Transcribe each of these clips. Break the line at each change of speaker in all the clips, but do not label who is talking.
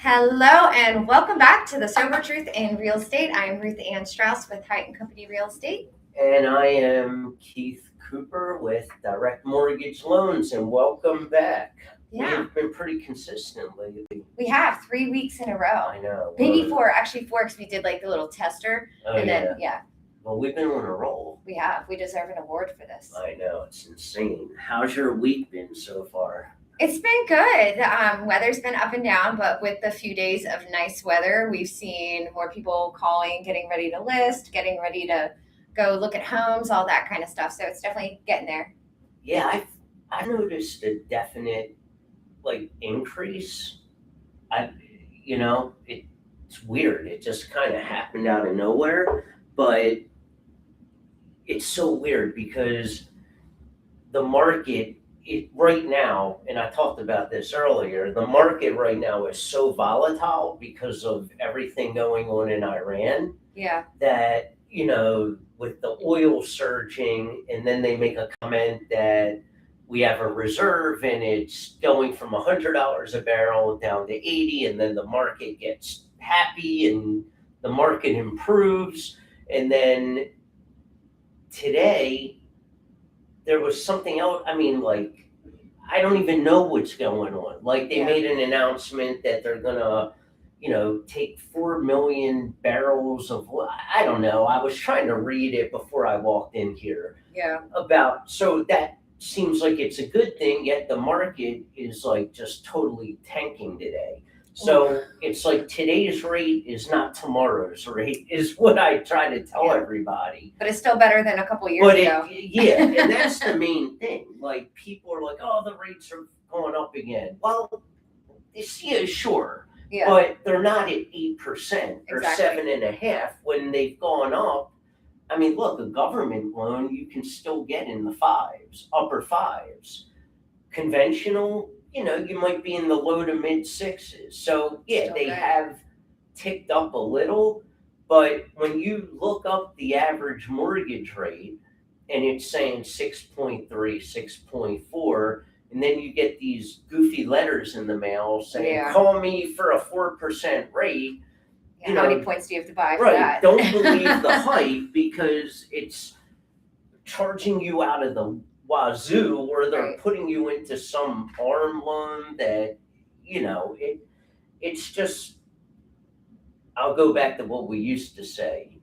Hello and welcome back to the Sober Truth in Real Estate. I'm Ruth Ann Strauss with Height and Company Real Estate.
And I am Keith Cooper with Direct Mortgage Loans, and welcome back.
Yeah.
We've been pretty consistent lately.
We have 3 weeks in a row.
I know.
Maybe four, actually four, because we did like a little tester. Then,
Well, we've been on a roll.
We have. We deserve an award for this.
I know, it's insane. How's your week been so far?
It's been good. Weather's been up and down, but with the few days of nice weather, we've seen more people calling, getting ready to list, getting ready to go look at homes, all that kind of stuff. So it's definitely getting there.
Yeah, I've noticed a definite increase. It's weird. It just kind of happened out of nowhere, but it's so weird because the market right now, and I talked about this earlier, the market right now is so volatile because of everything going on in Iran.
Yeah.
That, with the oil surging, and then they make a comment that we have a reserve and it's going from $100 a barrel down to 80, and then the market gets happy and the market improves. And then today, there was something else. I don't even know what's going on. They made an announcement that they're gonna, take 4 million barrels of, I don't know. I was trying to read it before I walked in here.
Yeah.
So that seems like it's a good thing, yet the market is just totally tanking today. So it's like today's rate is not tomorrow's rate, is what I try to tell everybody.
But it's still better than a couple years ago.
And that's the main thing. People are like, oh, the rates are going up again. Well, sure.
Yeah.
But they're not at 8% or
Exactly.
7.5% when they've gone up. Look, a government loan you can still get in the fives, upper fives. Conventional, you might be in the low to mid sixes. So they have ticked up a little, but when you look up the average mortgage rate and it's saying 6.3, 6.4, and then you get these goofy letters in the mail saying, call me for a 4% rate.
Yeah, how many points do you have to buy for
Right,
that?
don't believe the hype because it's charging you out of the wazoo, or they're putting you into some arm loan that, it's just, I'll go back to what we used to say,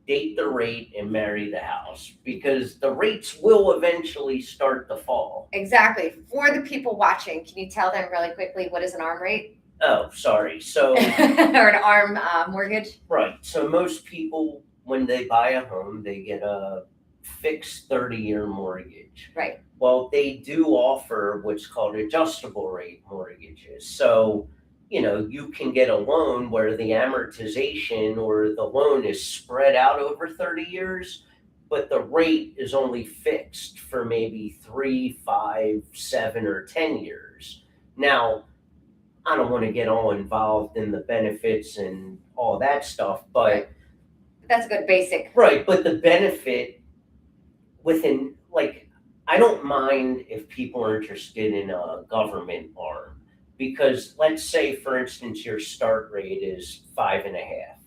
date the rate and marry the house, because the rates will eventually start to fall.
Exactly. For the people watching, can you tell them really quickly what is an ARM rate?
Oh, sorry. So
or an ARM mortgage?
Right. So most people, when they buy a home, they get a fixed 30-year mortgage.
Right.
Well, they do offer what's called adjustable rate mortgages. So, you can get a loan where the amortization or the loan is spread out over 30 years, but the rate is only fixed for maybe 3, 5, 7, or 10 years. Now, I don't want to get all involved in the benefits and all that stuff, but
that's a good basic.
Right, but the benefit within, I don't mind if people are interested in a government arm, because let's say, for instance, your start rate is 5.5,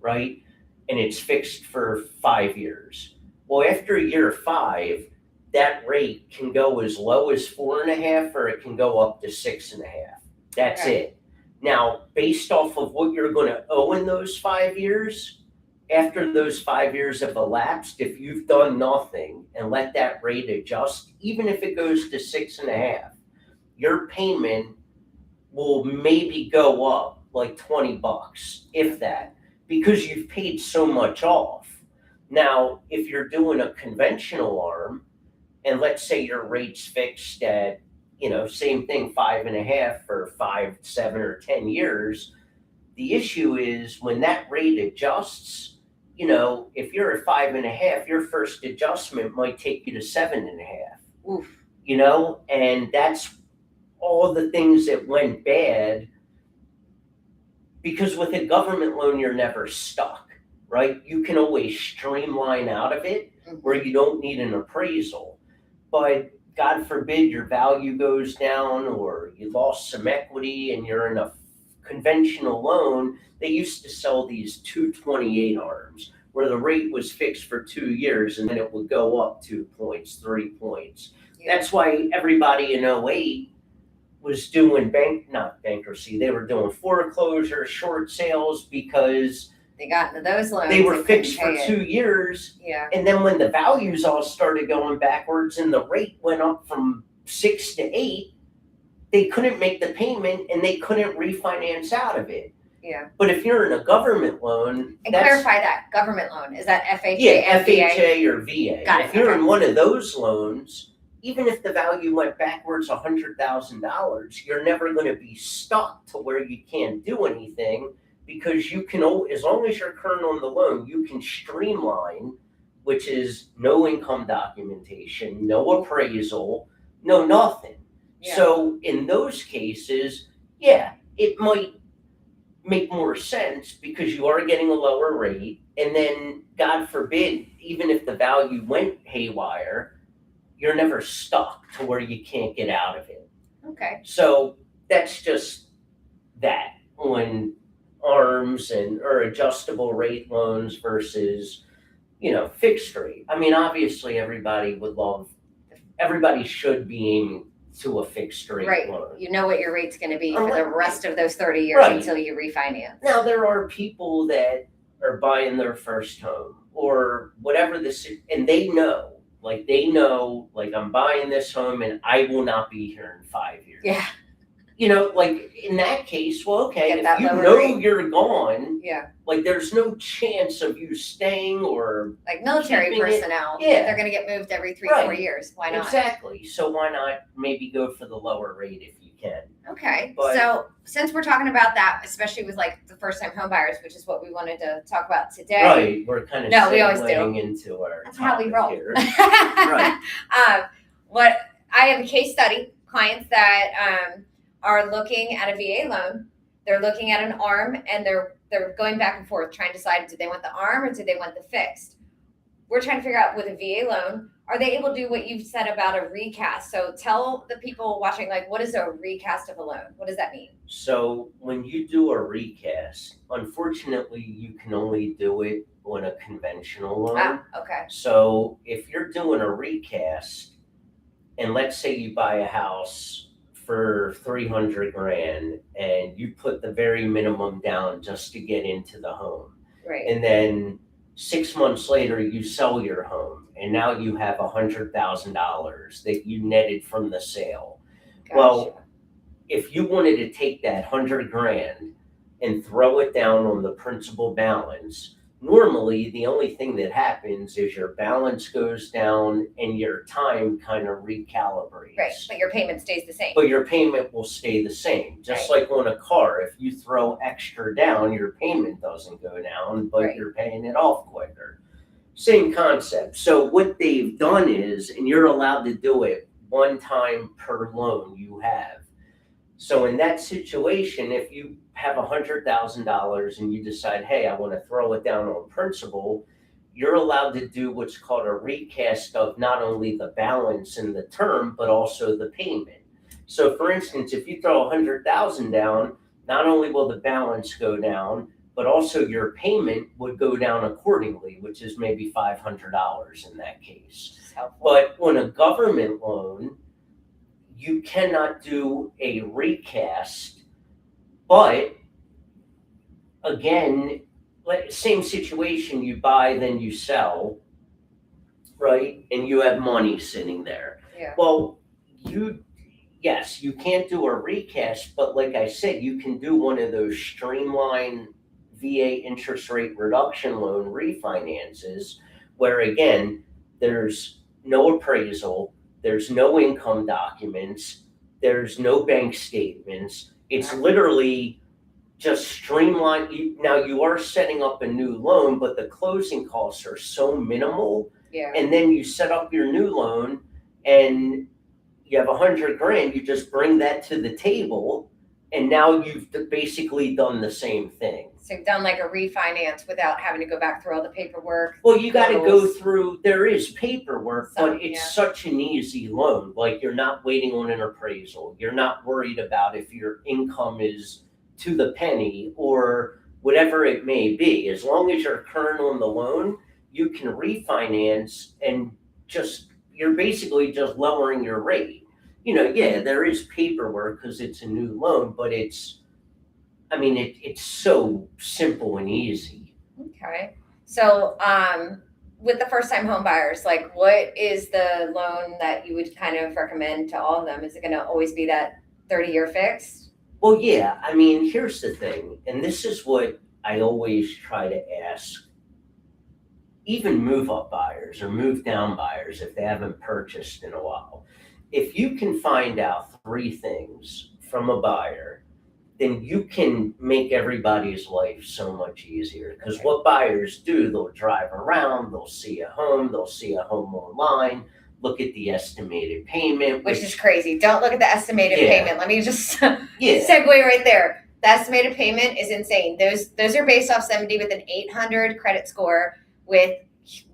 right? And it's fixed for 5 years. Well, after year 5, that rate can go as low as 4.5, or it can go up to 6.5. That's it. Now, based off of what you're going to owe in those 5 years, after those 5 years have elapsed, if you've done nothing and let that rate adjust, even if it goes to 6.5, your payment will maybe go up like $20, if that, because you've paid so much off. Now, if you're doing a conventional arm, and let's say your rate's fixed at, same thing, 5.5 for 5, 7, or 10 years, the issue is when that rate adjusts, if you're at 5.5, your first adjustment might take you to 7.5.
Oof.
And that's all the things that went bad, because with a government loan, you're never stuck, right? You can always streamline out of it where you don't need an appraisal. But God forbid your value goes down, or you lost some equity and you're in a conventional loan, they used to sell these 228 arms where the rate was fixed for 2 years and then it would go up 2 points, 3 points.
Yeah.
That's why everybody in '08 was doing not bankruptcy, they were doing foreclosure, short sales, because
They got into those loans.
they were
couldn't
fixed for
pay it.
2 years.
Yeah.
And then when the values all started going backwards and the rate went up from 6 to 8, they couldn't make the payment and they couldn't refinance out of it.
Yeah.
But if you're in a government loan,
And
that's,
clarify that government loan, is that FHA?
yeah,
FBA?
FHA or VA.
Got it,
If you're
okay.
in one of those loans, even if the value went backwards $100,000, you're never going to be stuck to where you can't do anything, because you can, as long as you're current on the loan, you can streamline, which is no income documentation, no appraisal, no nothing.
Yeah.
So in those cases, yeah, it might make more sense because you are getting a lower rate. And then, God forbid, even if the value went haywire, you're never stuck to where you can't get out of it.
Okay.
So that's just that on ARMs or adjustable rate loans versus, fixed rate. I mean, obviously everybody should be aiming to a fixed rate
Right.
loan.
You know what your rate's going to be for the
Unless-
rest of those 30 years
Right.
until you refinance.
Now, there are people that are buying their first home or whatever and they know, I'm buying this home and I will not be here in 5 years.
Yeah.
In that case, well, okay,
Get that
if you
lower
know
rate.
you're gone,
Yeah.
there's no chance of you staying or
Like military
keeping it-
personnel,
yeah.
they're going to get moved every 3-4
Right.
years. Why not?
Exactly. So why not maybe go for the lower rate if you can?
Okay.
But-
So since we're talking about that, especially with the first time home buyers, which is what we wanted to talk about today.
Right. We're kind of
No, we always do.
segueing into our
That's how we
topic
roll.
here. Right.
What I have a case study, clients that are looking at a VA loan. They're looking at an ARM and they're going back and forth trying to decide, do they want the ARM or do they want the fixed? We're trying to figure out with a VA loan, are they able to do what you've said about a recast? So tell the people watching, what is a recast of a loan? What does that mean?
So when you do a recast, unfortunately, you can only do it on a conventional loan.
Okay.
So if you're doing a recast, and let's say you buy a house for $300,000 and you put the very minimum down just to get into the home.
Right.
And then 6 months later you sell your home and now you have $100,000 that you netted from the sale.
Gotcha.
Well, if you wanted to take that $100,000 and throw it down on the principal balance, normally the only thing that happens is your balance goes down and your time kind of recalibrates.
Right. But your payment stays the same.
But your payment will stay the same. Just like on a car, if you throw extra down, your payment doesn't go down, but
Right.
you're paying it off quicker. Same concept. So what they've done is, and you're allowed to do it one time per loan you have. So in that situation, if you have $100,000 and you decide, hey, I want to throw it down on principal, you're allowed to do what's called a recast of not only the balance and the term, but also the payment. So for instance, if you throw $100,000 down, not only will the balance go down, but also your payment would go down accordingly, which is maybe $500 in that case. But on a government loan, you cannot do a recast, but again, same situation, you buy, then you sell, right? And you have money sitting there.
Yeah.
Well, yes, you can't do a recast, but like I said, you can do one of those streamlined VA interest rate reduction loan refinances where, again, there's no appraisal, there's no income documents, there's no bank statements. It's literally just streamlined. Now you are setting up a new loan, but the closing costs are so minimal.
Yeah.
And then you set up your new loan and you have $100,000, you just bring that to the table and now you've basically done the same thing.
So you've done like a refinance without having to go back through all the paperwork.
Well, you got to go through, there is paperwork,
Some,
but it's
yeah.
such an easy loan. Like you're not waiting on an appraisal. You're not worried about if your income is to the penny or whatever it may be. As long as you're current on the loan, you can refinance and you're basically just lowering your rate. Yeah, there is paperwork because it's a new loan, but it's so simple and easy.
Okay. So, with the first time home buyers, like what is the loan that you would kind of recommend to all of them? Is it going to always be that 30-year fixed?
Well, yeah, here's the thing, and this is what I always try to ask even move up buyers or move down buyers if they haven't purchased in a while. If you can find out three things from a buyer, then you can make everybody's life so much easier. Because what buyers do, they'll drive around, they'll see a home online, look at the estimated payment.
Which is crazy. Don't look at the estimated payment. Let me just
Yeah.
segue right there. The estimated payment is insane. Those are based off somebody with an 800 credit score with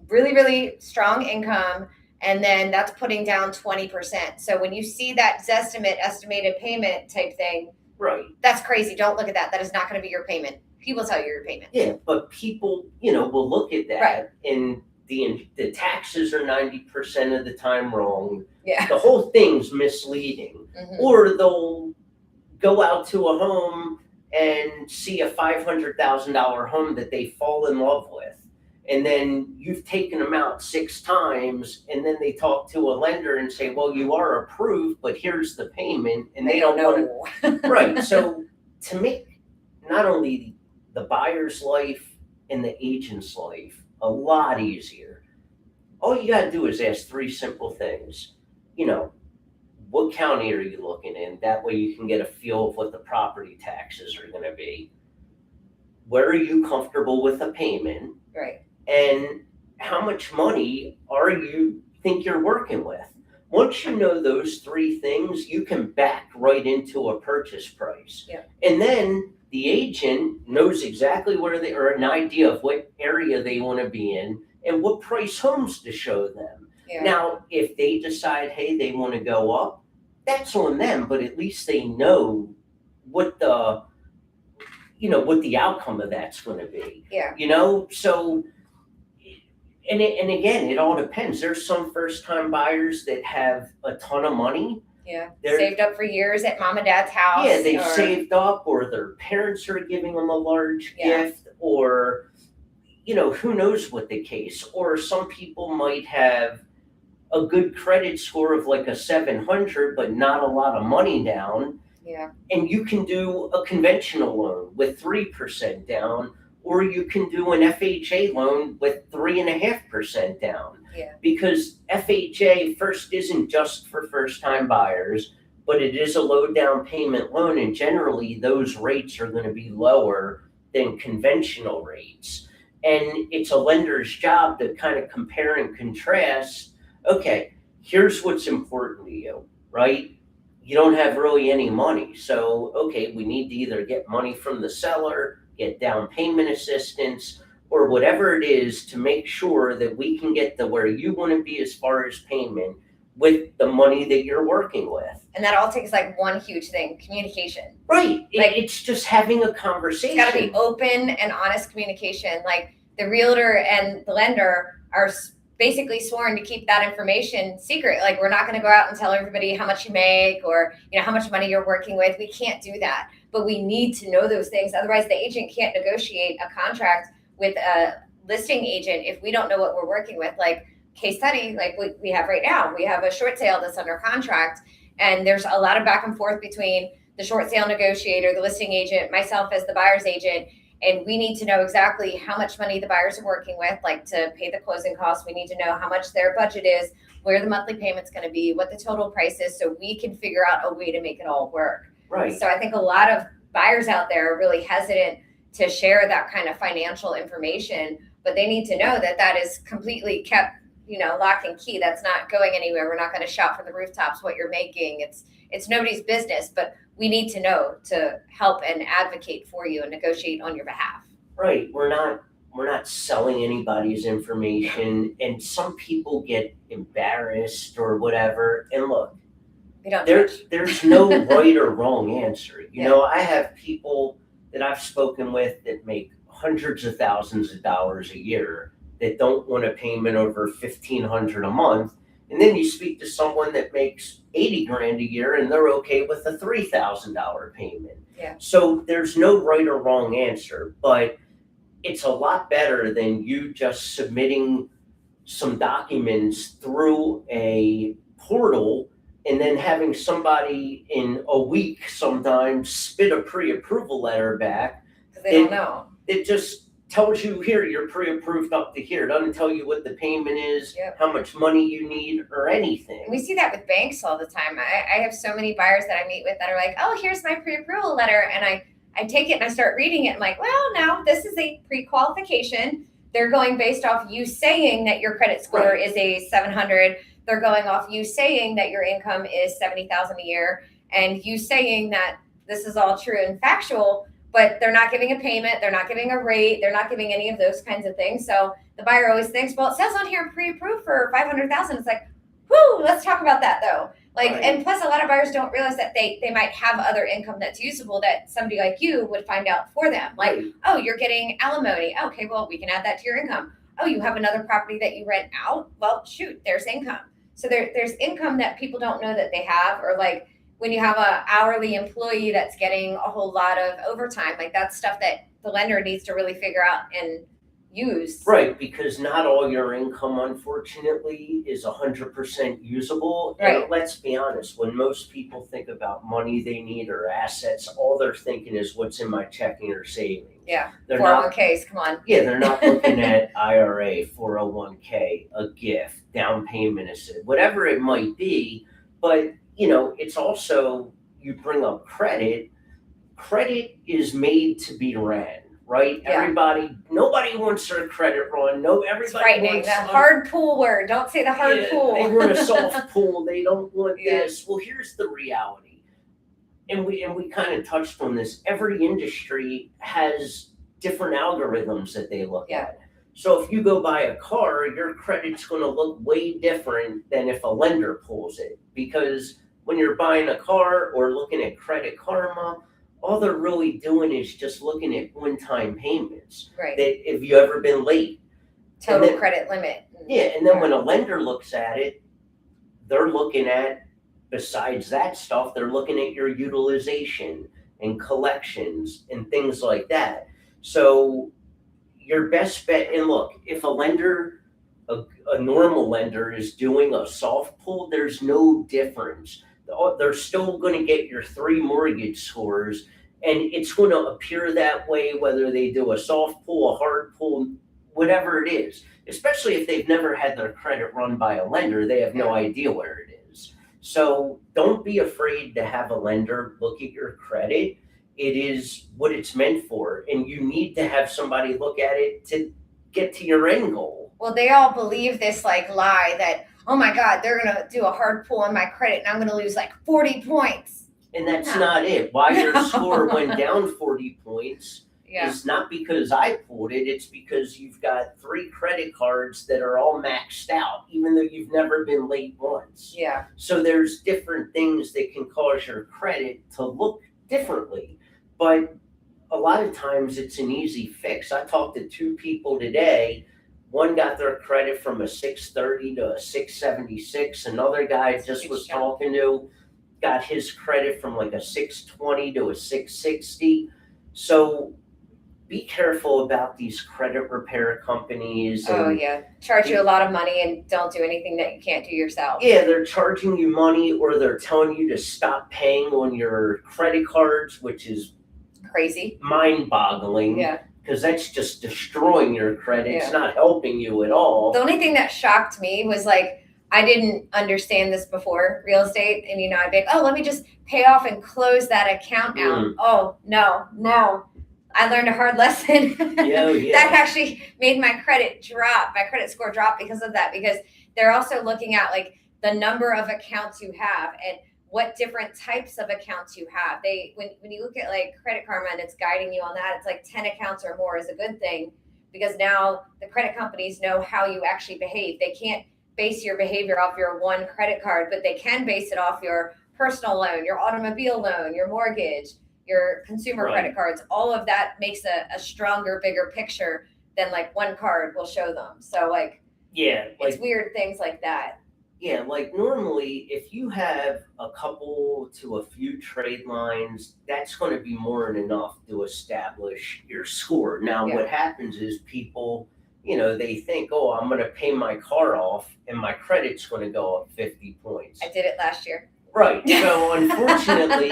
really, really strong income, and then that's putting down 20%. So when you see that estimated payment type thing,
right,
that's crazy. Don't look at that. That is not going to be your payment. He will tell you your payment.
Yeah, but people, will look at that,
right,
and the taxes are 90% of the time wrong.
Yeah.
The whole thing's misleading.
Mm-hmm.
Or they'll go out to a home and see a $500,000 home that they fall in love with. And then you've taken them out 6 times, and then they talk to a lender and say, well, you are approved, but here's the payment. And they don't
know.
Right. So to make not only the buyer's life and the agent's life a lot easier, all you got to do is ask 3 simple things. What county are you looking in? That way you can get a feel of what the property taxes are going to be. Where are you comfortable with a payment?
Right.
And how much money are you think you're working with? Once you know those 3 things, you can back right into a purchase price.
Yeah.
And then the agent knows exactly where they are, an idea of what area they want to be in and what price homes to show them.
Yeah.
Now, if they decide, hey, they want to go up, that's on them, but at least they know what the outcome of that's going to be.
Yeah.
So, and again, it all depends. There's some first-time buyers that have a ton of money.
Yeah, saved up for years at mom and dad's house.
Yeah, they've saved up, or their parents are giving them a large gift, or, who knows what the case. Or some people might have a good credit score of like a 700, but not a lot of money down.
Yeah.
And you can do a conventional loan with 3% down, or you can do an FHA loan with 3.5% down.
Yeah.
Because FHA first isn't just for first-time buyers, but it is a low down payment loan, and generally those rates are going to be lower than conventional rates. And it's a lender's job to kind of compare and contrast. Okay, here's what's important to you, right? You don't have really any money. So, okay, we need to either get money from the seller, get down payment assistance, or whatever it is to make sure that we can get to where you want to be as far as payment with the money that you're working with.
And that all takes like one huge thing, communication.
Right. It's just having a conversation.
It's got to be open and honest communication. Like the realtor and the lender are basically sworn to keep that information secret. Like we're not going to go out and tell everybody how much you make or how much money you're working with. We can't do that, but we need to know those things. Otherwise the agent can't negotiate a contract with a listing agent if we don't know what we're working with. Like case study, like we have right now, we have a short sale that's under contract, and there's a lot of back and forth between the short sale negotiator, the listing agent, myself as the buyer's agent. And we need to know exactly how much money the buyers are working with, like to pay the closing costs. We need to know how much their budget is, where the monthly payment's going to be, what the total price is, so we can figure out a way to make it all work.
Right.
So I think a lot of buyers out there are really hesitant to share that kind of financial information, but they need to know that that is completely kept, lock and key. That's not going anywhere. We're not going to shout from the rooftops what you're making. It's nobody's business, but we need to know to help and advocate for you and negotiate on your behalf.
Right. We're not selling anybody's information, and some people get embarrassed or whatever. And look,
We don't judge.
There's no right or wrong answer. You
Yeah.
know, I have people that I've spoken with that make hundreds of thousands of dollars a year that don't want a payment over 1,500 a month. And then you speak to someone that makes 80 grand a year and they're okay with a $3,000 payment.
Yeah.
So there's no right or wrong answer, but it's a lot better than you just submitting some documents through a portal and then having somebody in a week sometimes spit a pre-approval letter back.
Because they don't know.
It just tells you here you're pre-approved up to here. It doesn't tell you what the payment is,
Yep.
how much money you need, or anything.
And we see that with banks all the time. I have so many buyers that I meet with that are like, oh, here's my pre-approval letter. And I take it and I start reading it. I'm like, well, no, this is a pre-qualification. They're going based off you saying that your credit score
Right.
is a 700. They're going off you saying that your income is 70,000 a year, and you saying that this is all true and factual. But they're not giving a payment. They're not giving a rate. They're not giving any of those kinds of things. So the buyer always thinks, well, it says on here pre-approved for 500,000. It's like, whoo, let's talk about that though. Like,
Right.
And plus a lot of buyers don't realize that they might have other income that's usable that somebody like you would find out for them. Like,
Right.
oh, you're getting alimony. Okay, well, we can add that to your income. Oh, you have another property that you rent out. Well, shoot, there's income. So there's income that people don't know that they have, or like when you have a hourly employee that's getting a whole lot of overtime, like that's stuff that the lender needs to really figure out and use.
Right, because not all your income, unfortunately, is 100% usable.
Right.
And let's be honest, when most people think about money they need or assets, all they're thinking is what's in my checking or savings.
Yeah,
They're not
401ks, come on.
Yeah, they're not looking at IRA, 401k, a gift, down payment assist, whatever it might be. But, you know, it's also, you bring up credit. Credit is made to be ran, right?
Yeah.
Nobody wants their credit run.
It's
Everybody
frightening.
wants
The hard pull word. Don't say the hard
Yeah,
pull.
They want a soft pull. They don't want
Yeah.
this. Well, here's the reality. And we kind of touched on this. Every industry has different algorithms that they look
Yeah.
at. So if you go buy a car, your credit's going to look way different than if a lender pulls it. Because when you're buying a car or looking at Credit Karma, all they're really doing is just looking at one-time payments.
Right.
That if you ever been late.
Total
then-
credit limit.
Yeah, and then when a lender looks at it, they're looking at, besides that stuff, they're looking at your utilization and collections and things like that. So your best bet, and look, if a lender, a normal lender is doing a soft pull, there's no difference. They're still going to get your 3 mortgage scores, and it's going to appear that way whether they do a soft pull, a hard pull, whatever it is. Especially if they've never had their credit run by a lender, they have no idea where it is. So don't be afraid to have a lender look at your credit. It is what it's meant for, and you need to have somebody look at it to get to your end goal.
Well, they all believe this like lie that, oh my God, they're going to do a hard pull on my credit and I'm going to lose like 40 points.
And that's
No.
not it. Why your
No.
score went down 40 points
Yeah.
is not because I pulled it. It's because you've got 3 credit cards that are all maxed out, even though you've never been late once.
Yeah.
So there's different things that can cause your credit to look differently. But a lot of times it's an easy fix. I talked to 2 people today. One got their credit from a 630 to a 676. Another guy just was talking to got his credit from like a 620 to a 660. So be careful about these credit repair companies.
Oh yeah. Charge you a lot of money and don't do anything that you can't do yourself.
Yeah, they're charging you money, or they're telling you to stop paying on your credit cards, which is
Crazy.
mind-boggling.
Yeah.
Because that's just destroying your credit.
Yeah.
It's not helping you at all.
The only thing that shocked me was like, I didn't understand this before real estate. And, I'd be like, oh, let me just pay off and close that account out. Oh, no. I learned a hard lesson.
Yeah.
That actually made my credit score drop because of that. Because they're also looking at like the number of accounts you have and what different types of accounts you have. When you look at like Credit Karma and it's guiding you on that, it's like 10 accounts or more is a good thing, because now the credit companies know how you actually behave. They can't base your behavior off your one credit card, but they can base it off your personal loan, your automobile loan, your mortgage, your consumer
Right.
credit cards, all of that makes a stronger, bigger picture than like one card will show them. So like
Yeah,
it's
like
weird things like that.
yeah, like normally if you have a couple to a few trade lines, that's going to be more than enough to establish your score. Now,
Yeah.
what happens is people, they think, oh, I'm going to pay my car off and my credit's going to go up 50 points.
I did it last year.
Right. So unfortunately,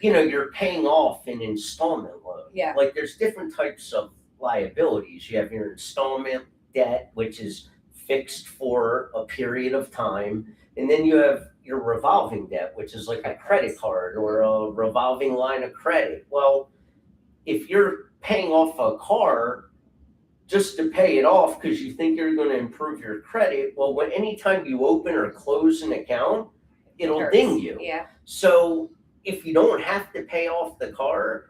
you're paying off an installment loan.
Yeah.
Like there's different types of liabilities. You have your installment debt, which is fixed for a period of time. And then you have your revolving debt, which is like a credit card or a revolving line of credit. Well, if you're paying off a car just to pay it off because you think you're going to improve your credit, well, anytime you open or close an account, it'll
Hurts.
ding you.
Yeah.
So if you don't have to pay off the car,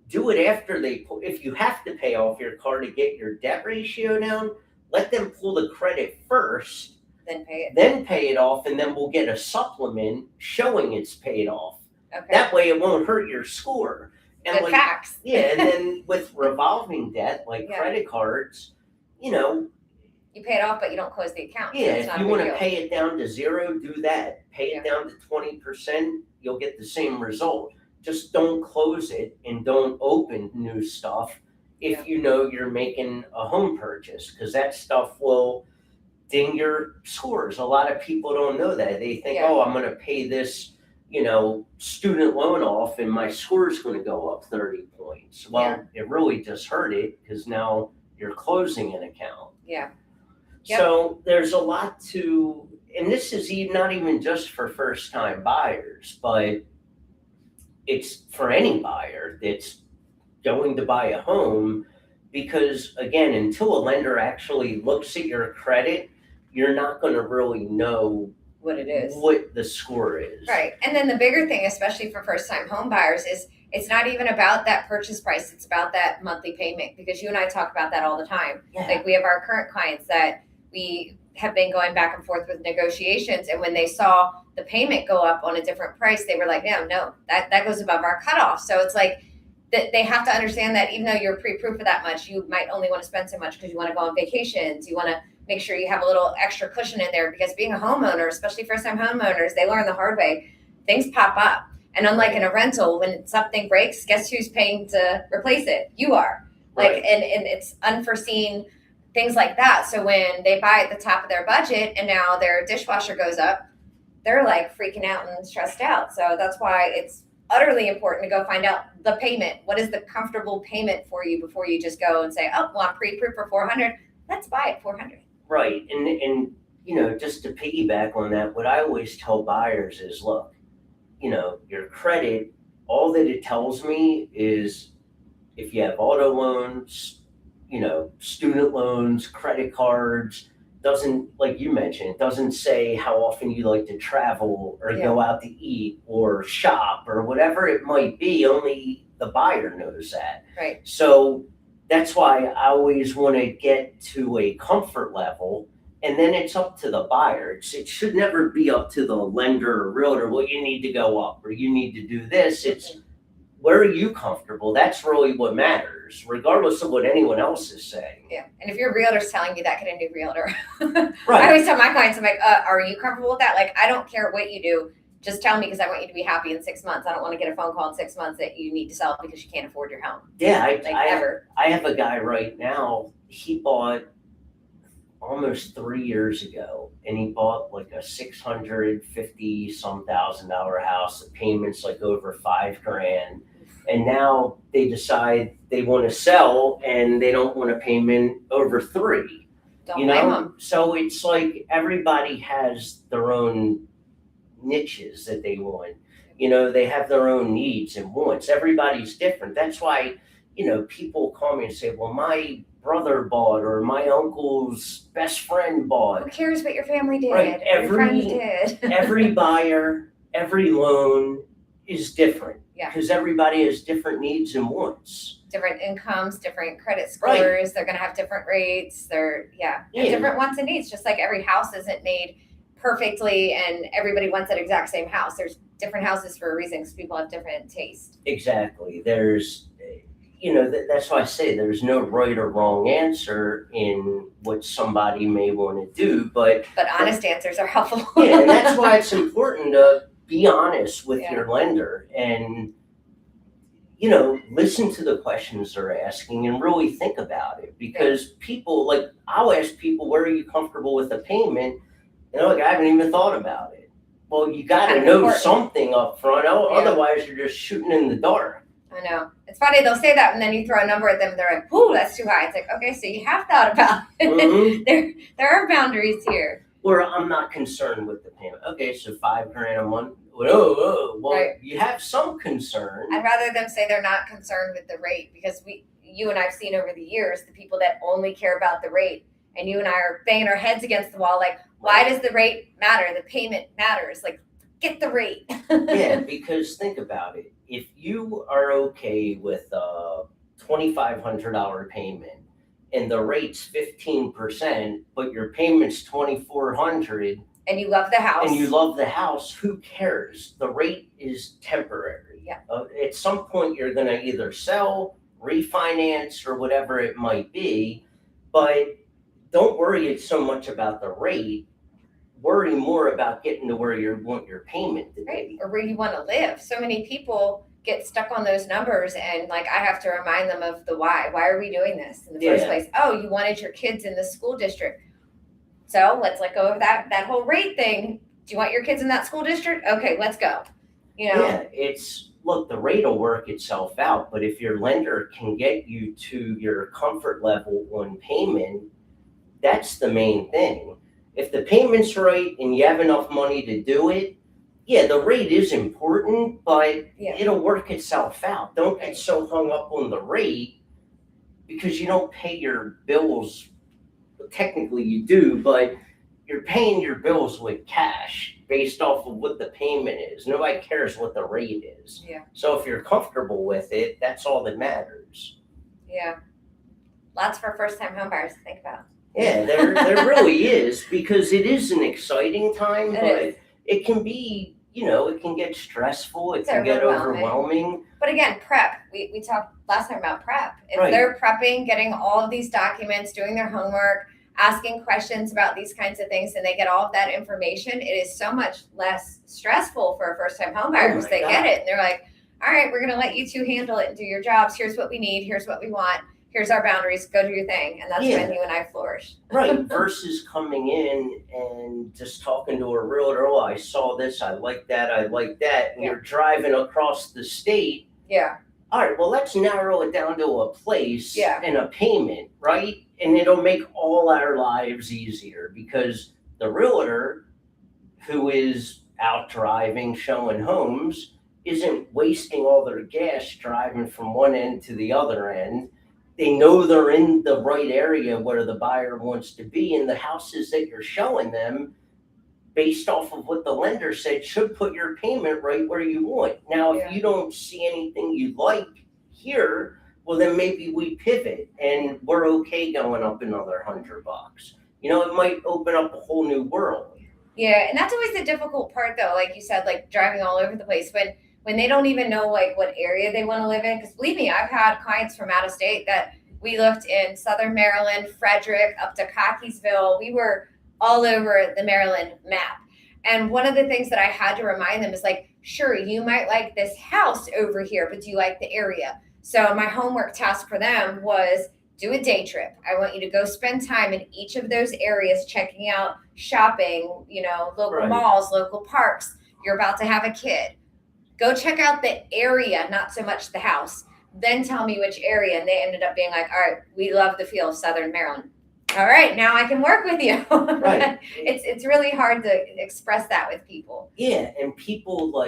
do it after if you have to pay off your car to get your debt ratio down, let them pull the credit first,
Then pay it.
then pay it off, and then we'll get a supplement showing it's paid off.
Okay.
That way it won't hurt your score. And
Good facts.
Yeah, and then with revolving debt, like credit cards,
you pay it off, but you don't close the account.
Yeah,
so
if you want to pay it down to 0, do that. Pay it down to 20%, you'll get the same result. Just don't close it and don't open new stuff if you know you're making a home purchase, because that stuff will ding your scores. A lot of people don't know that. They think, oh, I'm going to pay this, student loan off and my score is going to go up 30 points. Well, it really just hurt it because now you're closing an account.
Yeah.
So there's a lot to, and this is not even just for first time buyers, but it's for any buyer that's going to buy a home, because again, until a lender actually looks at your credit, you're not going to really know
what it is,
what the score is.
Right. And then the bigger thing, especially for first time home buyers, is it's not even about that purchase price. It's about that monthly payment, because you and I talk about that all the time.
Yeah.
Like we have our current clients that we have been going back and forth with negotiations. And when they saw the payment go up on a different price, they were like, no, that goes above our cutoff. So it's like that they have to understand that even though you're pre-approved for that much, you might only want to spend so much because you want to go on vacations. You want to make sure you have a little extra cushion in there, because being a homeowner, especially first-time homeowners, they learn the hard way. Things pop up. And unlike in a rental, when something breaks, guess who's paying to replace it? You are. Like,
Right.
and it's unforeseen things like that. So when they buy at the top of their budget and now their dishwasher goes up, they're like freaking out and stressed out. So that's why it's utterly important to go find out the payment. What is the comfortable payment for you before you just go and say, oh, well, I'm pre-approved for $400. Let's buy it $400.
Right. And just to piggyback on that, what I always tell buyers is, look, your credit, all that it tells me is if you have auto loans, student loans, credit cards, doesn't, like you mentioned, it doesn't say how often you like to travel or go out to eat or shop or whatever it might be. Only the buyer knows that.
Right.
So that's why I always want to get to a comfort level, and then it's up to the buyer. It should never be up to the lender or realtor, well, you need to go up or you need to do this. It's where are you comfortable? That's really what matters, regardless of what anyone else is saying.
Yeah. And if your realtor's telling you that, get a new realtor.
Right.
I always tell my clients, I'm like, are you comfortable with that? Like, I don't care what you do. Just tell me, because I want you to be happy in 6 months. I don't want to get a phone call in 6 months that you need to sell because you can't afford your home.
Yeah.
I
have a guy right now, he bought almost 3 years ago, and he bought like a $650 some thousand house. The payments like over $5,000. And now they decide they want to sell and they don't want a payment over $3,000.
Don't blame them.
So it's like everybody has their own niches that they want. They have their own needs and wants. Everybody's different. That's why, people call me and say, well, my brother bought or my uncle's best friend bought.
Who cares what your family did?
Right.
Your friends did.
Every buyer, every loan is different.
Yeah.
Because everybody has different needs and wants.
Different incomes, different credit scores. Right. They're going to have different rates. They're different wants and needs. Just like every house isn't made perfectly and everybody wants that exact same house. There's different houses for a reason because people have different taste.
Exactly. There's, that's why I say there's no right or wrong answer in what somebody may want to do, but
honest answers are helpful.
yeah, and that's why it's important to be honest with
Yeah.
your lender and listen to the questions they're asking and really think about it, because people, like, I'll ask people, where are you comfortable with the payment? And they're like, I haven't even thought about it. Well, you got to know something up front, otherwise you're just shooting in the dark.
I know. It's funny, they'll say that and then you throw a number at them and they're like, ooh, that's too high. It's like, okay, so you have thought about it.
Mm-hmm.
There are boundaries here.
Or I'm not concerned with the payment. Okay, so $5,000 a month. Well, right. You have some concern.
I'd rather them say they're not concerned with the rate, because you and I've seen over the years the people that only care about the rate, and you and I are banging our heads against the wall like, why does the rate matter? The payment matters. Like, get the rate.
Yeah, because think about it. If you are okay with a $2,500 payment and the rate's 15%, but your payment's $2,400,
and you love the house,
who cares? The rate is temporary.
Yeah.
At some point, you're going to either sell, refinance, or whatever it might be. But don't worry so much about the rate. Worry more about getting to where you want your payment to be.
Right, or where you want to live. So many people get stuck on those numbers, and like I have to remind them of the why. Why are we doing this in the first place? Oh, you wanted your kids in the school district. So let's let go of that whole rate thing. Do you want your kids in that school district? Okay, let's go.
Yeah, look, the rate will work itself out, but if your lender can get you to your comfort level on payment, that's the main thing. If the payment's right and you have enough money to do it, yeah, the rate is important, but it'll work itself out. Don't get so hung up on the rate, because you don't pay your bills. Technically you do, but you're paying your bills with cash based off of what the payment is. Nobody cares what the rate is.
Yeah.
So if you're comfortable with it, that's all that matters.
Yeah. Lots for first-time homebuyers to think about.
Yeah, there really is, because it is an exciting time, but it can be, it can get stressful. It can get overwhelming.
But again, prep. We talked last time about prep. If they're prepping, getting all of these documents, doing their homework, asking questions about these kinds of things, and they get all of that information, it is so much less stressful for a first-time homebuyer because they get it. And they're like, all right, we're going to let you two handle it and do your jobs. Here's what we need. Here's what we want. Here's our boundaries. Go do your thing. And that's when you and I flourish.
Right. Versus coming in and just talking to a realtor. Oh, I saw this. I like that. I like that. And you're driving across the state.
Yeah.
All right, well, let's narrow it down to a place and a payment, right? And it'll make all our lives easier, because the realtor who is out driving, showing homes, isn't wasting all their gas driving from one end to the other end. They know they're in the right area where the buyer wants to be, and the houses that you're showing them, based off of what the lender said, should put your payment right where you want. Now, if you don't see anything you like here, well, then maybe we pivot and we're okay going up another $100. It might open up a whole new world.
Yeah, and that's always the difficult part, though. Like you said, like driving all over the place when they don't even know like what area they want to live in. Because believe me, I've had clients from out of state that we looked in Southern Maryland, Frederick, up to Cockeysville. We were all over the Maryland map. And one of the things that I had to remind them is like, sure, you might like this house over here, but do you like the area? So my homework task for them was do a day trip. I want you to go spend time in each of those areas, checking out shopping, local malls, local parks. You're about to have a kid. Go check out the area, not so much the house. Then tell me which area. And they ended up being like, all right, we love the feel of Southern Maryland. All right, now I can work with you.
Right.
It's really hard to express that with people.
Yeah, and people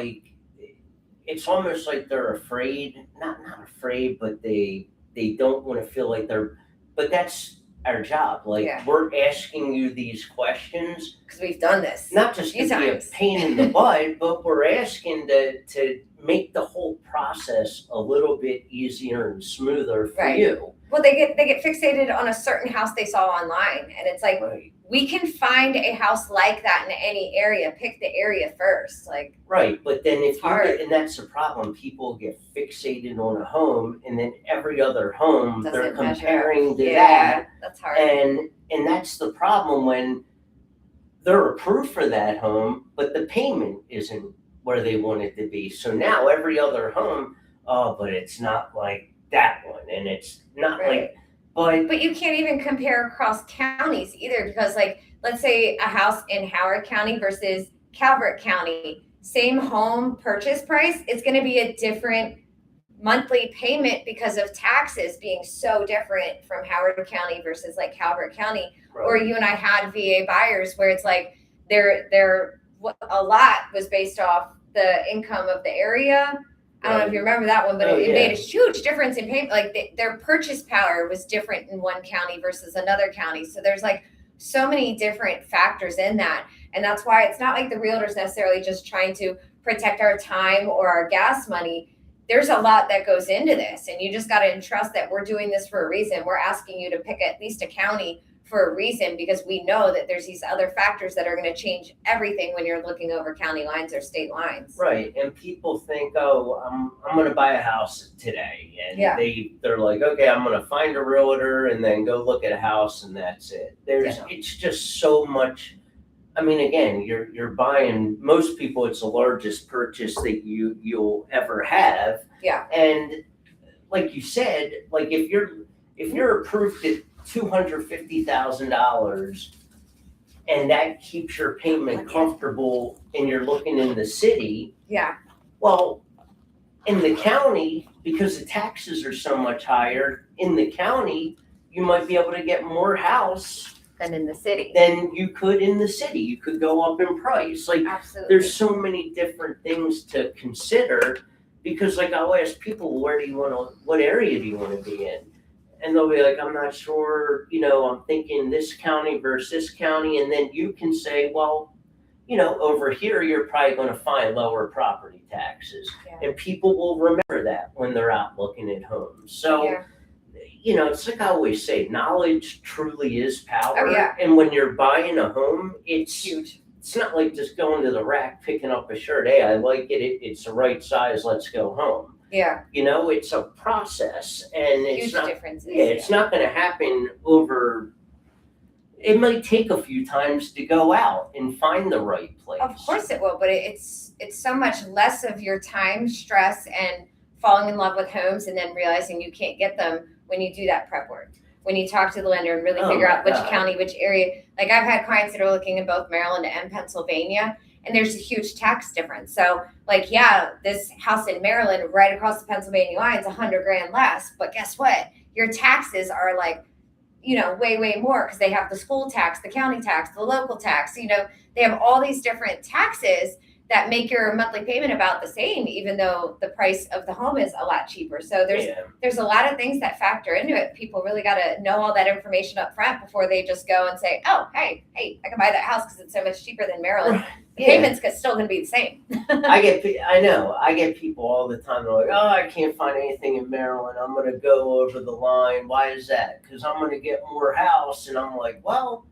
it's almost like they're afraid, not afraid, but they don't want to feel like but that's our job. We're asking you these questions.
Because we've done this.
Not just to be a pain in the butt, but we're asking to make the whole process a little bit easier and smoother for you.
Well, they get fixated on a certain house they saw online, and it's like, we can find a house like that in any area. Pick the area first. Like,
Right, but then if
It's
you
hard.
get, and that's the problem, people get fixated on a home, and then every other home, they're
doesn't measure up.
comparing to
Yeah,
that.
that's hard.
And that's the problem when they're approved for that home, but the payment isn't where they want it to be. So now every other home, oh, but it's not like that one, and it's not
Right.
like,
But you can't even compare across counties either, because like, let's say a house in Howard County versus Calvert County, same home purchase price, it's going to be a different monthly payment because of taxes being so different from Howard County versus like Calvert County. Or you and I had VA buyers where it's like their a lot was based off the income of the area. I don't know if you remember that one, but it made a huge difference in payment. Like their purchase power was different in one county versus another county. So there's like so many different factors in that. And that's why it's not like the realtor's necessarily just trying to protect our time or our gas money. There's a lot that goes into this, and you just got to entrust that we're doing this for a reason. We're asking you to pick at least a county for a reason, because we know that there's these other factors that are going to change everything when you're looking over county lines or state lines.
Right, and people think, oh, I'm going to buy a house today, and they're like, okay, I'm going to find a realtor and then go look at a house, and that's it. It's just so much. I mean, again, you're buying. Most people, it's the largest purchase that you'll ever have.
Yeah.
And like you said, like if you're approved at $250,000, and that keeps your payment comfortable, and you're looking in the city.
Yeah.
Well, in the county, because the taxes are so much higher, in the county, you might be able to get more house
than in the city.
Than you could in the city. You could go up in price. Like,
absolutely.
There's so many different things to consider, because like I'll ask people, what area do you want to be in? And they'll be like, I'm not sure, I'm thinking this county versus this county. And then you can say, well, over here, you're probably going to find lower property taxes.
Yeah.
And people will remember that when they're out looking at homes. So, it's like I always say, knowledge truly is power.
Oh, yeah.
And when you're buying a home, it's
huge.
It's not like just going to the rack, picking up a shirt. Hey, I like it. It's the right size. Let's go home.
Yeah.
It's a process, and it's
huge
not
differences.
Yeah, it's not going to happen over. It might take a few times to go out and find the right place.
Of course it will, but it's so much less of your time, stress, and falling in love with homes, and then realizing you can't get them when you do that prep work. When you talk to the lender and really figure out which county, which area. Like I've had clients that are looking in both Maryland and Pennsylvania, and there's a huge tax difference. So like, this house in Maryland right across the Pennsylvania line is $100,000 less, but guess what? Your taxes are like, way, way more, because they have the school tax, the county tax, the local tax, they have all these different taxes that make your monthly payment about the same, even though the price of the home is a lot cheaper. So there's a lot of things that factor into it. People really got to know all that information up front before they just go and say, oh, hey, I can buy that house because it's so much cheaper than Maryland. The payment's still going to be the same.
I get people all the time. They're like, oh, I can't find anything in Maryland. I'm going to go over the line. Why is that? Because I'm going to get more house. And I'm like, well,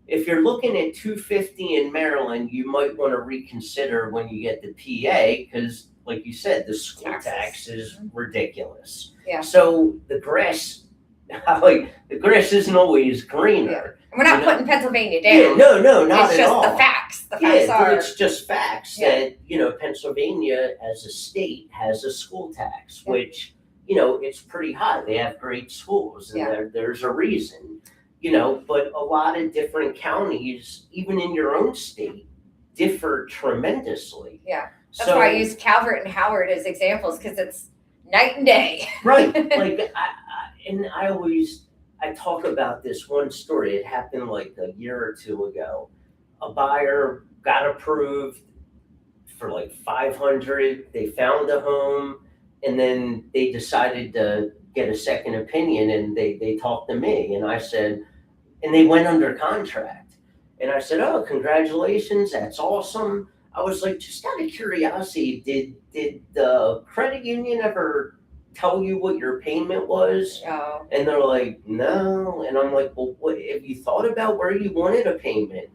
if you're looking at $250 in Maryland, you might want to reconsider when you get the PA, because, like you said, the school tax is ridiculous.
Yeah.
So the grass isn't always greener.
Yeah. We're not putting Pennsylvania down.
Yeah, no, not
it's
at all.
It's just the facts. The facts are.
It's just facts that Pennsylvania as a state has a school tax, which it's pretty high. They have great schools, and there's a reason. But a lot of different counties, even in your own state, differ tremendously.
Yeah. That's why I use Calvert and Howard as examples, because it's night and day.
Right. Like, I talk about this one story. It happened like a year or two ago. A buyer got approved for like $500. They found a home, and then they decided to get a second opinion, and they talked to me, and I said, and they went under contract, and I said, oh, congratulations, that's awesome. I was like, just out of curiosity, did the credit union ever tell you what your payment was?
Oh,
And they're like, no. And I'm like, well, what, have you thought about where you wanted a payment?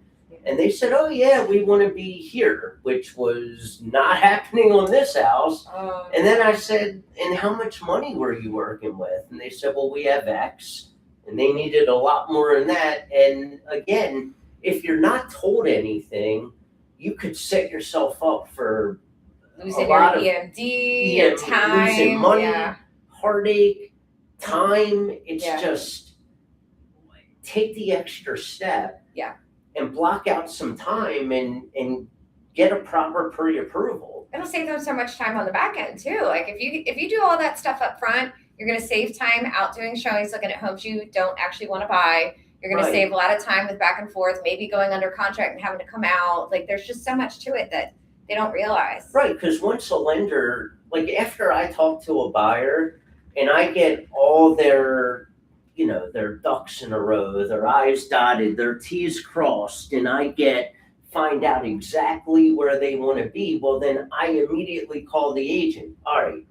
And they said, oh yeah, we want to be here, which was not happening on this house.
oh.
And then I said, and how much money were you working with? And they said, well, we have X. And they needed a lot more than that. And again, if you're not told anything, you could set yourself up for
Losing
a lot
your
of
EMD, your time,
losing money,
yeah.
heartache, time. It's
Yeah.
just take the extra step.
Yeah.
And block out some time and get a proper pre-approval.
It'll save them so much time on the back end too. Like if you do all that stuff up front, you're going to save time out doing showings, looking at homes you don't actually want to buy. You're going to save a lot of time with back and forth, maybe going under contract and having to come out. Like there's just so much to it that they don't realize.
Right, because once a lender, like after I talk to a buyer and I get all their ducks in a row, their I's dotted, their T's crossed, and I find out exactly where they want to be, well, then I immediately call the agent. All right,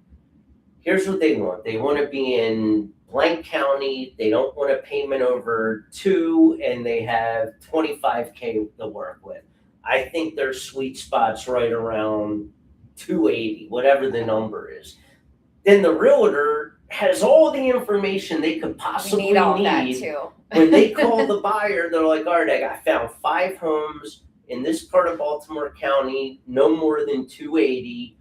here's what they want. They want to be in blank county. They don't want a payment over 2, and they have $25K to work with. I think their sweet spot's right around 280, whatever the number is. Then the realtor has all the information they could possibly
need all that too.
When they call the buyer, they're like, all right, I found 5 homes in this part of Baltimore County, no more than 280.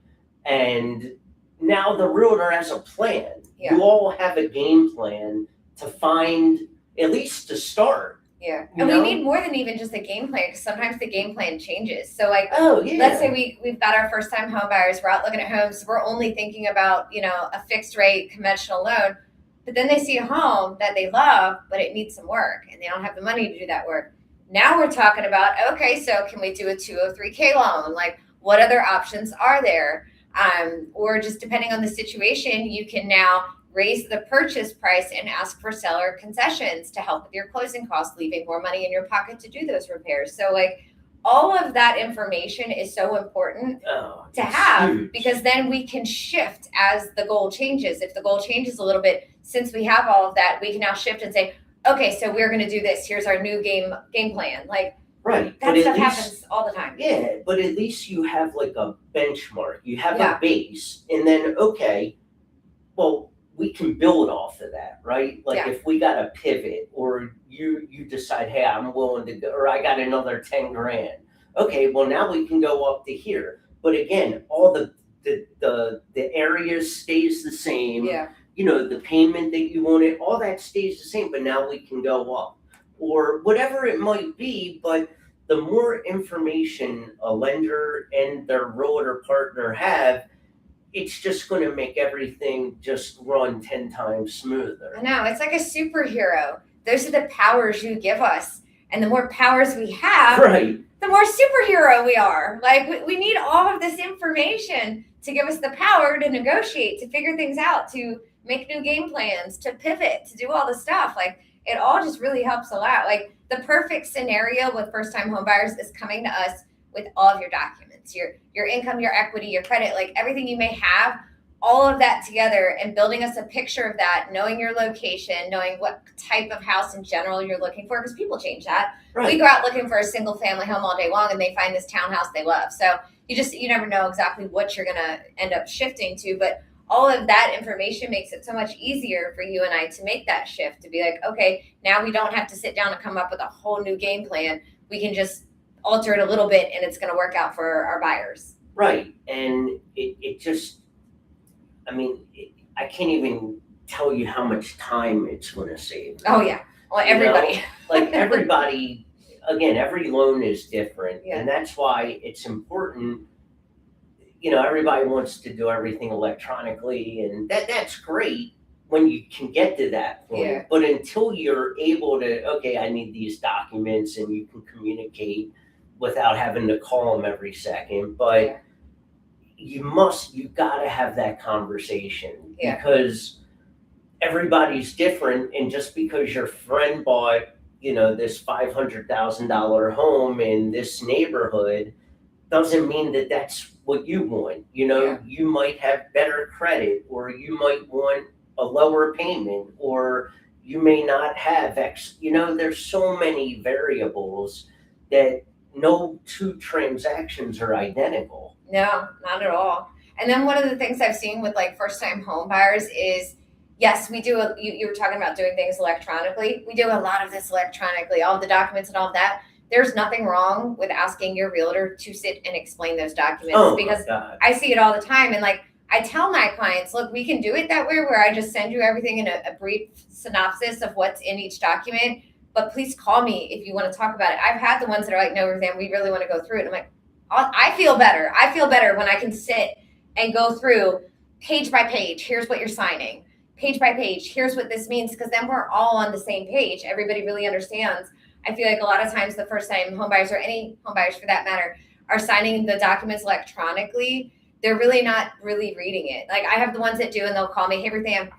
And now the realtor has a plan.
Yeah.
You all have a game plan to find, at least to start.
Yeah. And we need more than even just a game plan, because sometimes the game plan changes. So like, let's say we've got our first time home buyers, we're out looking at homes, we're only thinking about, a fixed rate conventional loan, but then they see a home that they love, but it needs some work and they don't have the money to do that work. Now we're talking about, okay, so can we do a 203K loan? Like what other options are there? Or just depending on the situation, you can now raise the purchase price and ask for seller concessions to help with your closing costs, leaving more money in your pocket to do those repairs. So like all of that information is so important to have, because then we can shift as the goal changes. If the goal changes a little bit, since we have all of that, we can now shift and say, okay, so we're going to do this. Here's our new game plan. Like
right.
That stuff happens all the time.
Yeah, but at least you have like a benchmark. You have a base, and then okay, well, we can build off of that, right? Like if we got a pivot, or you decide, hey, I'm willing to go, or I got another 10 grand. Okay, well now we can go up to here. But again, all the areas stays the same.
Yeah.
The payment that you wanted, all that stays the same, but now we can go up. Or whatever it might be, but the more information a lender and their realtor partner have, it's just going to make everything just run 10 times smoother.
I know, it's like a superhero. Those are the powers you give us. And the more powers we have, the more superhero we are. Like we need all of this information to give us the power to negotiate, to figure things out, to make new game plans, to pivot, to do all the stuff. Like it all just really helps a lot. Like the perfect scenario with first time home buyers is coming to us with all of your documents, your income, your equity, your credit, like everything you may have, all of that together, and building us a picture of that, knowing your location, knowing what type of house in general you're looking for, because people change that. We go out looking for a single family home all day long and they find this townhouse they love. So you never know exactly what you're going to end up shifting to, but all of that information makes it so much easier for you and I to make that shift, to be like, okay, now we don't have to sit down and come up with a whole new game plan. We can just alter it a little bit and it's going to work out for our buyers.
Right. And it just, I can't even tell you how much time it's going to save.
Oh yeah. Well, everybody.
Like everybody, again, every loan is different. And that's why it's important. Everybody wants to do everything electronically, and that's great when you can get to that point.
Yeah.
But until you're able to, okay, I need these documents, and you can communicate without having to call them every second. But you've got to have that conversation, because everybody's different. And just because your friend bought, this $500,000 home in this neighborhood doesn't mean that that's what you want.
Yeah.
You might have better credit, or you might want a lower payment, or you may not have X. There's so many variables that no two transactions are identical.
No, not at all. And then one of the things I've seen with like first time home buyers is yes, we do you were talking about doing things electronically. We do a lot of this electronically, all the documents and all that. There's nothing wrong with asking your realtor to sit and explain those documents
Oh
because
my God.
I see it all the time. And like I tell my clients, look, we can do it that way where I just send you everything in a brief synopsis of what's in each document. But please call me if you want to talk about it. I've had the ones that are like, no, Ruth Ann, we really want to go through it. And I'm like, I feel better. I feel better when I can sit and go through page by page. Here's what you're signing. Page by page. Here's what this means. Because then we're all on the same page. Everybody really understands. I feel like a lot of times the first time home buyers, or any home buyers for that matter, are signing the documents electronically. They're really not really reading it. Like I have the ones that do, and they'll call me, hey, Ruth Ann,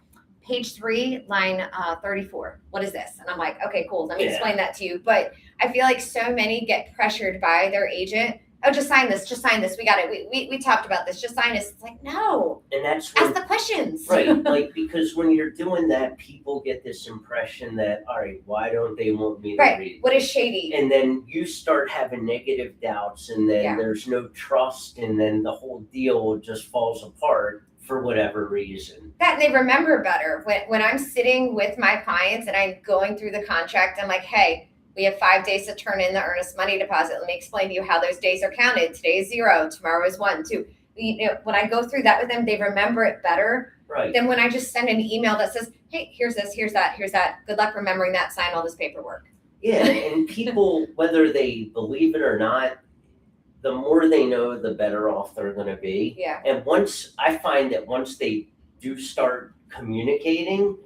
page 3, line 34. What is this? And I'm like, okay, cool. Let me explain that to you. But I feel like so many get pressured by their agent. Oh, just sign this. Just sign this. We got it. We talked about this. Just sign this. It's like, no.
And that's
ask the questions.
Right. Like, because when you're doing that, people get this impression that, all right, why don't they want me to read?
What is shady?
And then you start having negative doubts, and then there's no trust, and then the whole deal just falls apart for whatever reason.
That they remember better. When I'm sitting with my clients and I'm going through the contract, I'm like, hey, we have 5 days to turn in the earnest money deposit. Let me explain to you how those days are counted. Today is 0, tomorrow is 1, 2. When I go through that with them, they remember it better than when I just send an email that says, hey, here's this, here's that, here's that. Good luck remembering that. Sign all this paperwork.
Yeah, and people, whether they believe it or not, the more they know, the better off they're going to be.
Yeah.
And I find that once they do start communicating,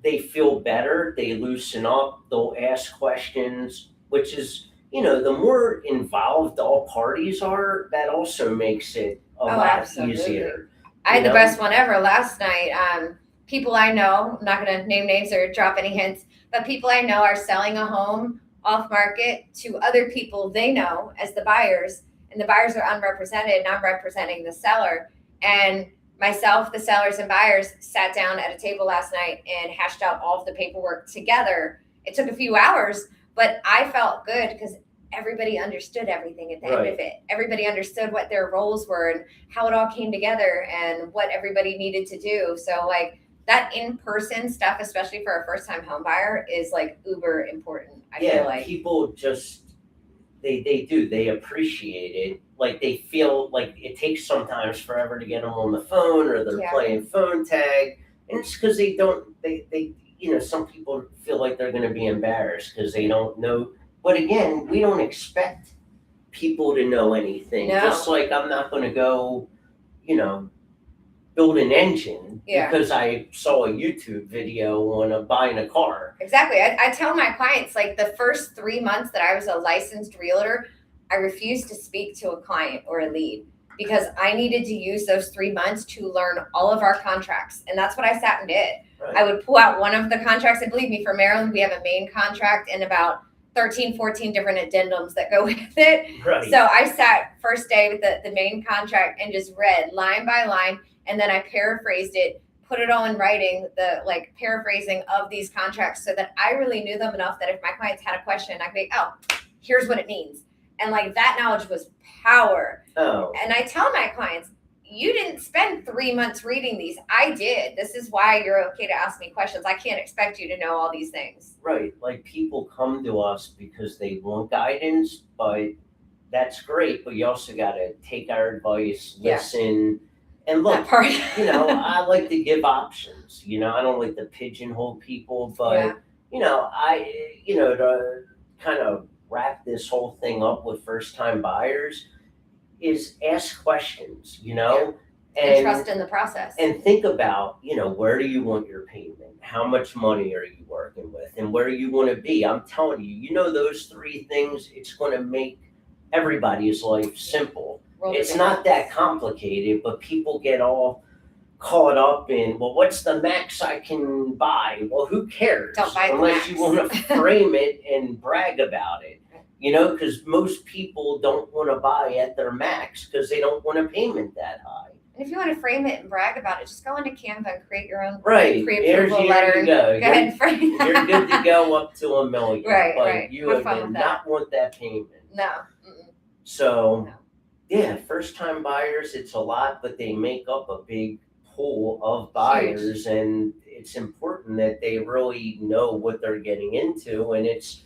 they feel better, they loosen up, they'll ask questions, which is, the more involved all parties are, that also makes it a lot easier.
I had the best one ever last night. People I know, I'm not going to name names or drop any hints, but people I know are selling a home off market to other people they know as the buyers, and the buyers are unrepresented, and I'm representing the seller. And myself, the sellers and buyers sat down at a table last night and hashed out all of the paperwork together. It took a few hours, but I felt good because everybody understood everything at the end of it. Everybody understood what their roles were and how it all came together and what everybody needed to do. So like that in-person stuff, especially for a first-time home buyer, is like uber important. I feel like
people just they appreciate it. Like they feel like it takes sometimes forever to get them on the phone, or they're playing phone tag, and it's because they some people feel like they're going to be embarrassed because they don't know. But again, we don't expect people to know anything.
No.
Just like I'm not going to go, build an engine because I saw a YouTube video on buying a car.
Exactly. I tell my clients, like the first 3 months that I was a licensed realtor, I refused to speak to a client or a lead because I needed to use those 3 months to learn all of our contracts. And that's what I sat and did.
Right.
I would pull out one of the contracts, and believe me, for Maryland, we have a main contract and about 13, 14 different addendums that go with it.
Right.
So I sat first day with the main contract and just read line by line, and then I paraphrased it, put it all in writing, the like paraphrasing of these contracts, so that I really knew them enough that if my clients had a question, I could be, oh, here's what it means. And like that knowledge was power.
Oh.
And I tell my clients, you didn't spend 3 months reading these. I did. This is why you're okay to ask me questions. I can't expect you to know all these things.
Right. Like people come to us because they want guidance, but that's great. But you also got to take our advice, listen. And look, I like to give options. I don't like to pigeonhole people, but to kind of wrap this whole thing up with first-time buyers is ask questions, and
trust in the process.
And think about, where do you want your payment? How much money are you working with? And where do you want to be? I'm telling you, those 3 things, it's going to make everybody's life simple. It's not that complicated, but people get all caught up in, well, what's the max I can buy? Well, who cares?
Don't buy
unless you want to frame it and brag about it. You know, because most people don't want to buy at their max because they don't want a payment that high.
And if you want to frame it and brag about it, just go into Canva and create your own
Right.
pre-approval
Here
letter.
you go.
Go ahead and frame it.
You're good to go up to $1 million.
Right,
but
right.
you
Have fun
would
with
not want that payment.
No. Mm-mm.
So,
No.
yeah, first time buyers, it's a lot, but they make up a big pool of buyers. And it's important that they really know what they're getting into. And it's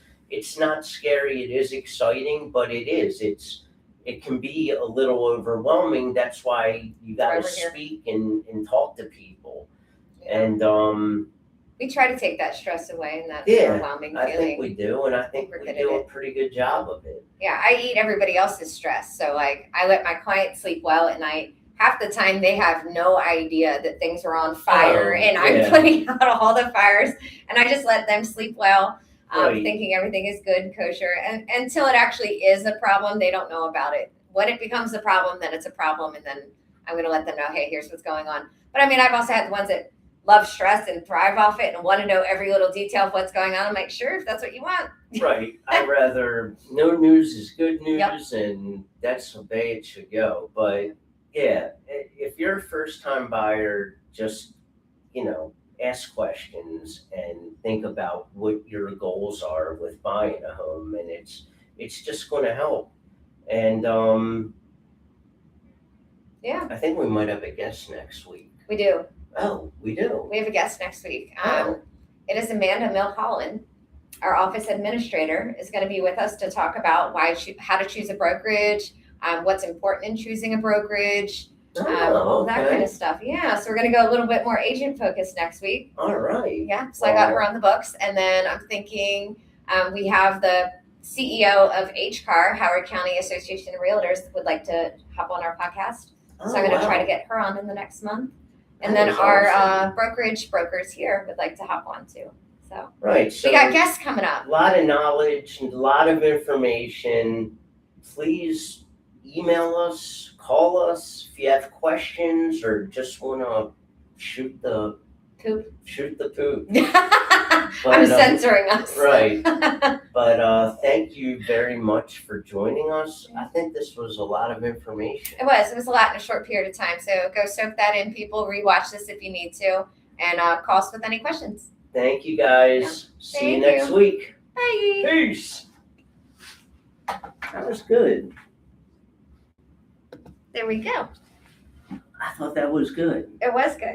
not scary, it is exciting, but it can be a little overwhelming. That's why you got to
Over here.
speak and talk to people.
Yeah.
And
we try to take that stress away and that
Yeah,
overwhelming
I
feeling.
think we do, and I think
we're
we
good
do
at
a pretty good job of it.
Yeah, I eat everybody else's stress. So like I let my clients sleep well at night. Half the time they have no idea that things are on fire, and I'm putting out all the fires, and I just let them sleep well,
Right.
thinking everything is good and kosher. And until it actually is a problem, they don't know about it. When it becomes a problem, then it's a problem, and then I'm going to let them know, hey, here's what's going on. But I mean, I've also had the ones that love stress and thrive off it and want to know every little detail of what's going on. I'm like, sure, if that's what you want.
Right. I'd rather no news is good news,
Yep.
and that's the way it should go. But yeah, if you're a first time buyer, just, ask questions and think about what your goals are with buying a home, and it's just going to help. And
Yeah,
I think we might have a guest next week.
we do.
Oh, we do.
We have a guest next week.
Oh.
It is Amanda Milholland. Our office administrator is going to be with us to talk about how to choose a brokerage, what's important in choosing a brokerage, all that kind of stuff. Yeah, so we're going to go a little bit more agent focused next week.
All right.
Yeah, so I got her on the books, and then I'm thinking we have the CEO of HCAR, Howard County Association of Realtors, would like to hop on our podcast. So I'm going to try to get her on in the next month. And then our brokerage brokers here would like to hop on too. So
Right. So
we got guests coming up.
A lot of knowledge and a lot of information. Please email us, call us if you have questions or just want to shoot the
poop.
But,
I'm censoring us.
Right. But thank you very much for joining us. I think this was a lot of information.
It was a lot in a short period of time. So go soak that in, people. Rewatch this if you need to, and call us with any questions.
Thank you, guys.
Yeah.
See you next week.
Bye.
Peace. That was good.
There we go.
I thought that was good.
It was good.